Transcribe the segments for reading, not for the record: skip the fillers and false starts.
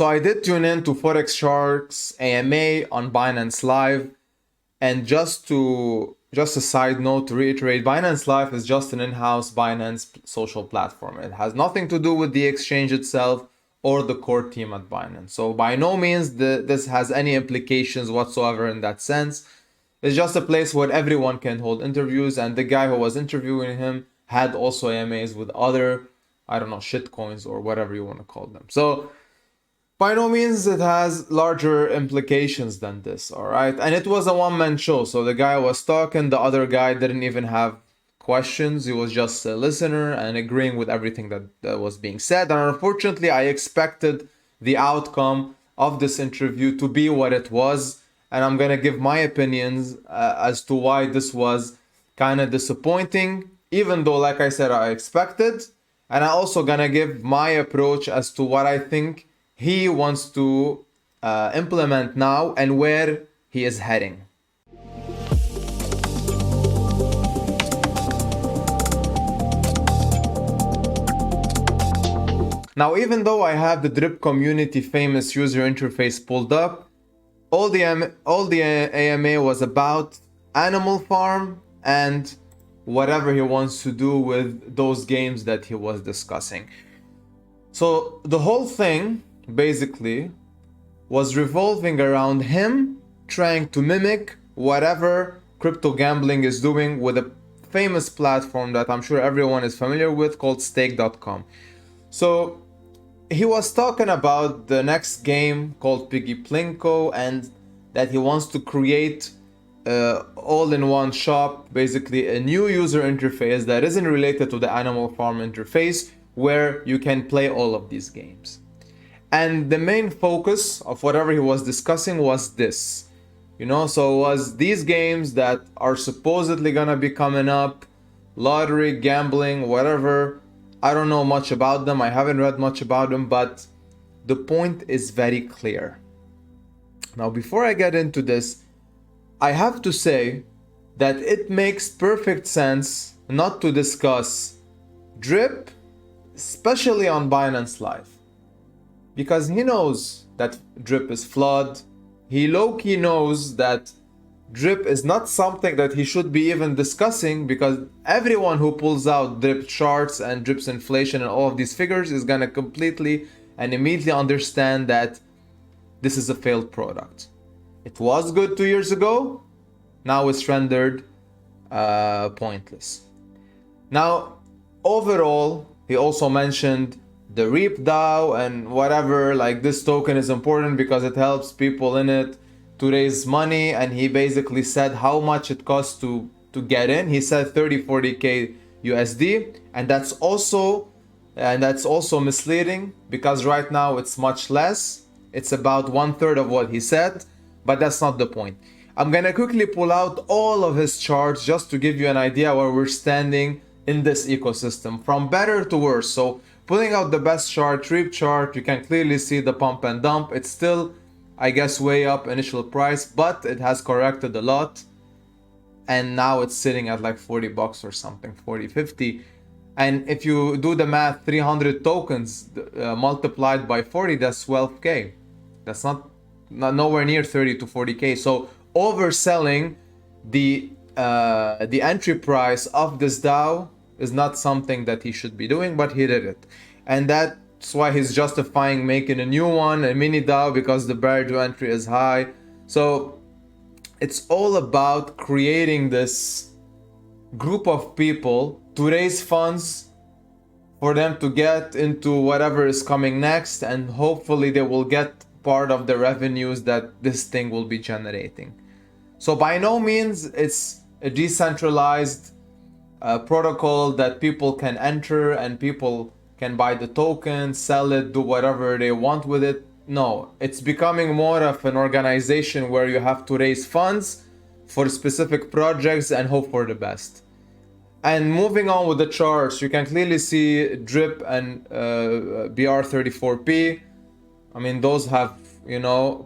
So I did tune in to Forex Sharks AMA on Binance Live. And just a side note to reiterate, Binance Live is just an in-house Binance social platform. It has nothing to do with the exchange itself or the core team at Binance. So by no means this has any implications whatsoever in that sense. It's just a place where everyone can hold interviews, and the guy who was interviewing him had also AMAs with other, I don't know, shitcoins or whatever you want to call them. So by no means it has larger implications than this, all right? And it was a one-man show, so the guy was talking, the other guy didn't even have questions. He was just a listener and agreeing with everything that was being said. And unfortunately, I expected the outcome of this interview to be what it was, and I'm gonna give my opinions as to why this was kind of disappointing, even though, like I said, I expected. And I'm also gonna give my approach as to what I think he wants to implement now and where he is heading. Now, even though I have the Drip community famous user interface pulled up, all the AMA was about Animal Farm and whatever he wants to do with those games that he was discussing. So the whole thing basically was revolving around him trying to mimic whatever crypto gambling is doing with a famous platform that I'm sure everyone is familiar with called stake.com. So he was talking about the next game called Piggy Plinko and that he wants to create all-in-one shop, basically a new user interface that isn't related to the Animal Farm interface where you can play all of these games. And the main focus of whatever he was discussing was this, so it was these games that are supposedly gonna be coming up, lottery, gambling, whatever. I don't know much about them, I haven't read much about them, but the point is very clear. Now, before I get into this, I have to say that it makes perfect sense not to discuss Drip, especially on Binance Live. Because he knows that Drip is flawed. He low-key knows that Drip is not something that he should be even discussing, because everyone who pulls out Drip charts and Drip's inflation and all of these figures is gonna completely and immediately understand that this is a failed product. It was good 2 years ago, now it's rendered pointless. Now, overall, he also mentioned the Reap DAO and whatever, like this token is important because it helps people in it to raise money, and he basically said how much it costs to get in. He said 30-40k USD, and that's also misleading because right now it's much less. It's about 1/3 of what he said, but that's not the point. I'm gonna quickly pull out all of his charts just to give you an idea where we're standing in this ecosystem from better to worse. So pulling out the best chart, Reap chart, you can clearly see the pump and dump. It's still, I guess, way up initial price, but it has corrected a lot. And now it's sitting at like $40 or something, 40, 50. And if you do the math, 300 tokens multiplied by 40, that's 12k. That's not nowhere near 30 to 40k. So overselling the entry price of this DAO is not something that he should be doing, but he did it. And that's why he's justifying making a new one, a mini DAO, because the barrier to entry is high. So it's all about creating this group of people to raise funds for them to get into whatever is coming next, and hopefully they will get part of the revenues that this thing will be generating. So by no means it's a decentralized protocol that people can enter and people can buy the token, sell it, do whatever they want with it. No, it's becoming more of an organization where you have to raise funds for specific projects and hope for the best. And moving on with the charts, you can clearly see Drip and BR34P. I mean, those have,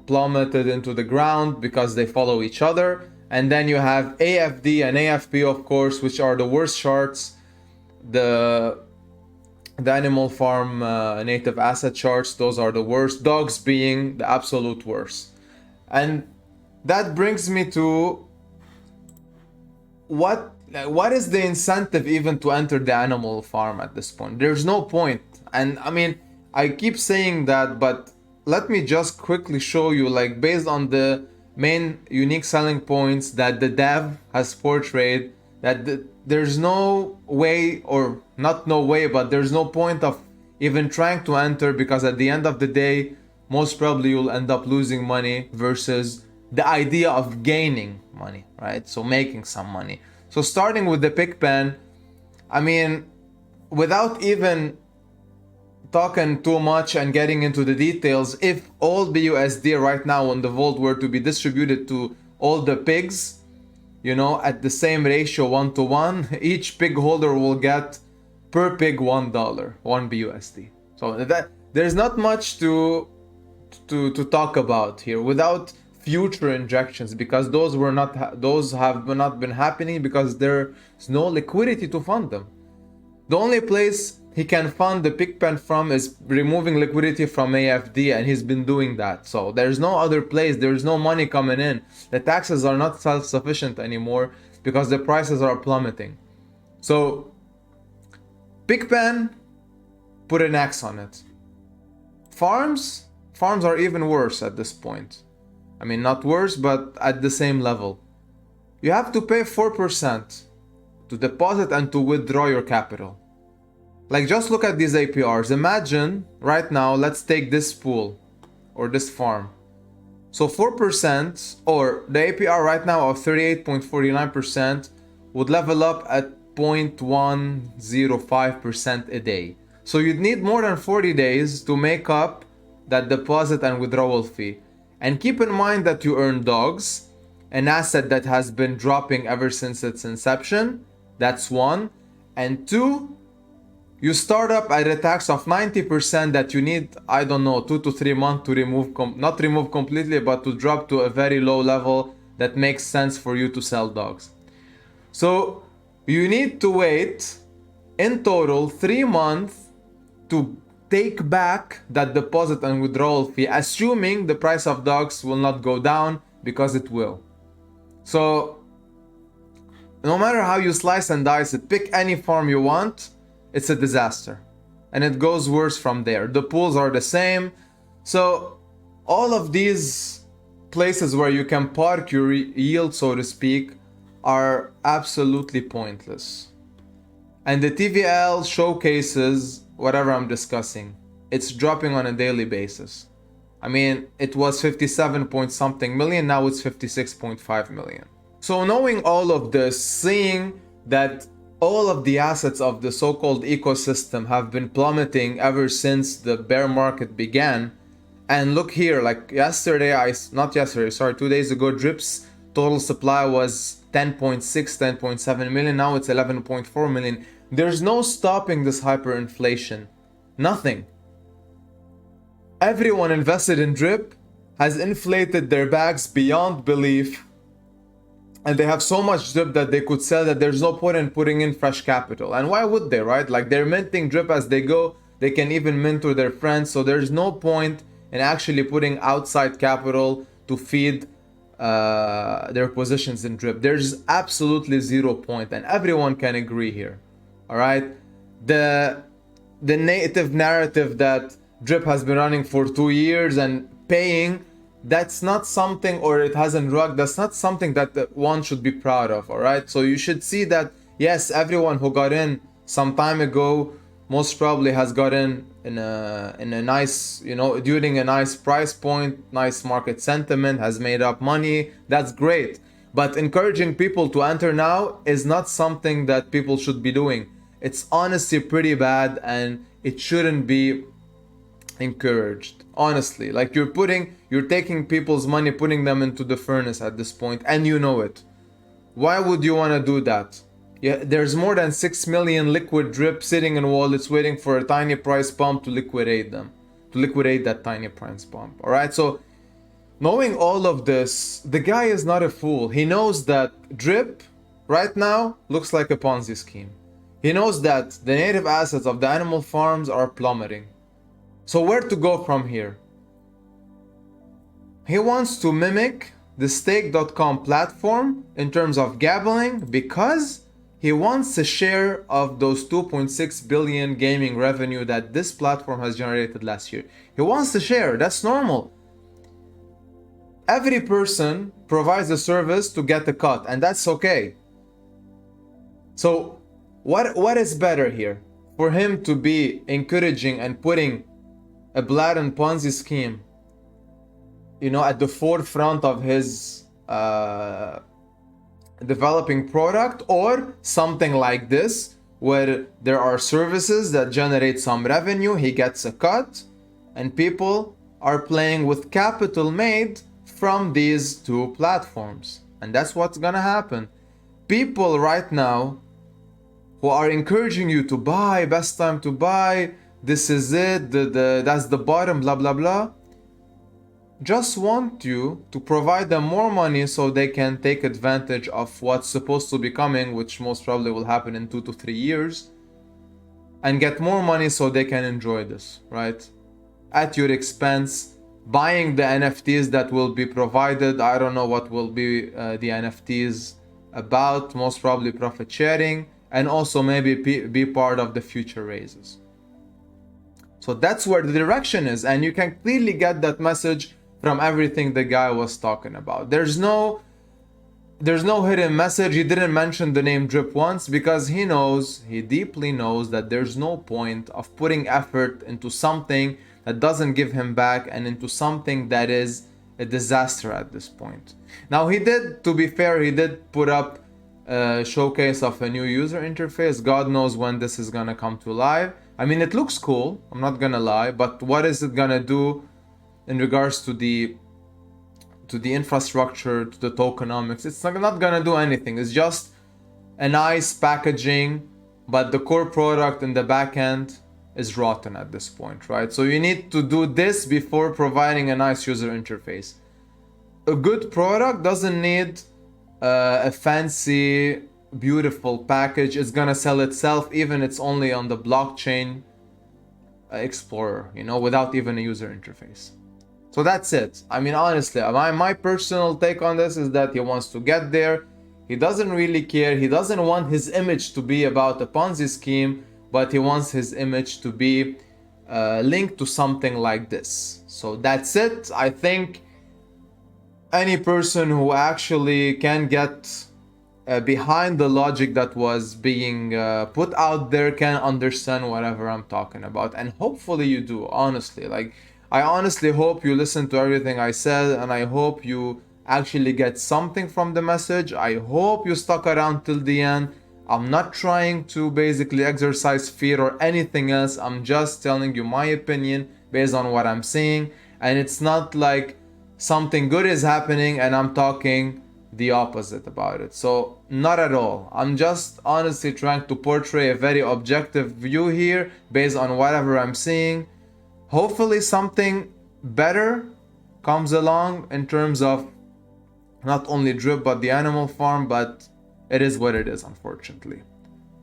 plummeted into the ground because they follow each other. And then you have AFD and AFP, of course, which are the worst charts. The The animal farm native asset charts, those are the worst, dogs being the absolute worst. And that brings me to what is the incentive even to enter the animal farm at this point? There's no point. And I mean, I keep saying that, but let me just quickly show you, like, based on the main unique selling points that the dev has portrayed, that there's no way, or not no way, but there's no point of even trying to enter, because at the end of the day, most probably you'll end up losing money versus the idea of gaining money, right? So making some money. So starting with the Pigpen, I mean, without even talking too much and getting into the details, if all BUSD right now on the vault were to be distributed to all the pigs, you know, at the same ratio 1-to-1, each pig holder will get per pig $1, 1 BUSD. So that there's not much to talk about here without future injections, because those have not been happening because there's no liquidity to fund them. The only place he can fund the Pigpen from is removing liquidity from AFD, and he's been doing that. So there's no other place, there's no money coming in. The taxes are not self-sufficient anymore because the prices are plummeting. So Pigpen, put an X on it. Farms are even worse at this point. I mean, not worse, but at the same level. You have to pay 4% to deposit and to withdraw your capital. Like, just look at these APRs. Imagine right now, let's take this pool or this farm. So 4%, or the APR right now of 38.49%, would level up at 0.105% a day. So you'd need more than 40 days to make up that deposit and withdrawal fee. And keep in mind that you earn dogs, an asset that has been dropping ever since its inception. That's one. And two, you start up at a tax of 90% that you need, I don't know, 2 to 3 months to remove, not remove completely, but to drop to a very low level that makes sense for you to sell dogs. So you need to wait in total 3 months to take back that deposit and withdrawal fee, assuming the price of dogs will not go down, because it will. So no matter how you slice and dice it, pick any farm you want, it's a disaster. And it goes worse from there. The pools are the same. So all of these places where you can park your yield, so to speak, are absolutely pointless. And the TVL showcases whatever I'm discussing. It's dropping on a daily basis. I mean, it was 57 point something million, now it's 56.5 million. So knowing all of this, seeing that all of the assets of the so-called ecosystem have been plummeting ever since the bear market began, and look here, like 2 days ago, Drip's total supply was 10.7 million, now it's 11.4 million. There's no stopping this hyperinflation. Nothing. Everyone invested in Drip has inflated their bags beyond belief, and they have so much Drip that they could sell that there's no point in putting in fresh capital. And why would they, right? Like, they're minting Drip as they go. They can even mint to their friends, so there's no point in actually putting outside capital to feed their positions in Drip. There's absolutely 0 point, and everyone can agree here. All right, the native narrative that Drip has been running for 2 years and paying, that's not something, or it hasn't rugged, that's not something that one should be proud of. All right, so you should see that, yes, everyone who got in some time ago most probably has got in a nice, you know, during a nice price point, nice market sentiment, has made up money. That's great. But encouraging people to enter now is not something that people should be doing. It's honestly pretty bad, and it shouldn't be encouraged. Honestly, like, you're taking people's money, putting them into the furnace at this point, and you know it. Why would you want to do that? Yeah, there's more than 6 million liquid Drip sitting in wallets waiting for a tiny price pump to liquidate them, to liquidate that tiny price pump. All right, so knowing all of this, the guy is not a fool. He knows that Drip right now looks like a Ponzi scheme. He knows that the native assets of the animal farms are plummeting. So where to go from here? He wants to mimic the stake.com platform in terms of gambling because he wants a share of those 2.6 billion gaming revenue that this platform has generated last year. He wants a share, that's normal. Every person provides a service to get a cut, and that's okay. So what is better here? For him to be encouraging and putting a blatant Ponzi scheme, you know, at the forefront of his developing product, or something like this where there are services that generate some revenue, he gets a cut, and people are playing with capital made from these two platforms. And that's what's gonna happen. People right now who are encouraging you to buy, best time to buy, this is it, that's the bottom, blah blah blah, just want you to provide them more money so they can take advantage of what's supposed to be coming, which most probably will happen in 2 to 3 years, and get more money so they can enjoy this, right? At your expense, buying the NFTs that will be provided. I don't know what will be the NFTs about, most probably profit sharing, and also maybe be part of the future raises. So that's where the direction is, and you can clearly get that message from everything the guy was talking about. There's no hidden message. He didn't mention the name Drip once because he deeply knows that there's no point of putting effort into something that doesn't give him back and into something that is a disaster at this point. Now to be fair, he did put up a showcase of a new user interface. God knows when this is gonna come to live. I mean, it looks cool, I'm not gonna lie, but what is it gonna do in regards to the infrastructure, to the tokenomics? It's not gonna do anything. It's just a nice packaging, but the core product in the back end is rotten at this point, right? So you need to do this before providing a nice user interface. A good product doesn't need a fancy, beautiful package. It's gonna sell itself, even it's only on the blockchain explorer, you know, without even a user interface. So that's it. I mean, honestly, my personal take on this is that he wants to get there. He doesn't really care. He doesn't want his image to be about a Ponzi scheme, but he wants his image to be linked to something like this. So that's it. I think any person who actually can get behind the logic that was being put out there can understand whatever I'm talking about. And hopefully you do, honestly. Like, I honestly hope you listen to everything I said, and I hope you actually get something from the message. I hope you stuck around till the end. I'm not trying to basically exercise fear or anything else. I'm just telling you my opinion based on what I'm seeing. And it's not like something good is happening and I'm talking the opposite about it. So not at all. I'm just honestly trying to portray a very objective view here based on whatever I'm seeing. Hopefully something better comes along in terms of not only Drip but the animal farm, but it is what it is, unfortunately.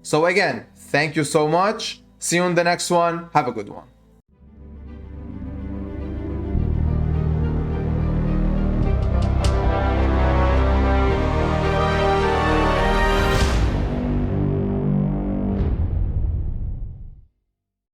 So again, thank you so much. See you in the next one. Have a good one.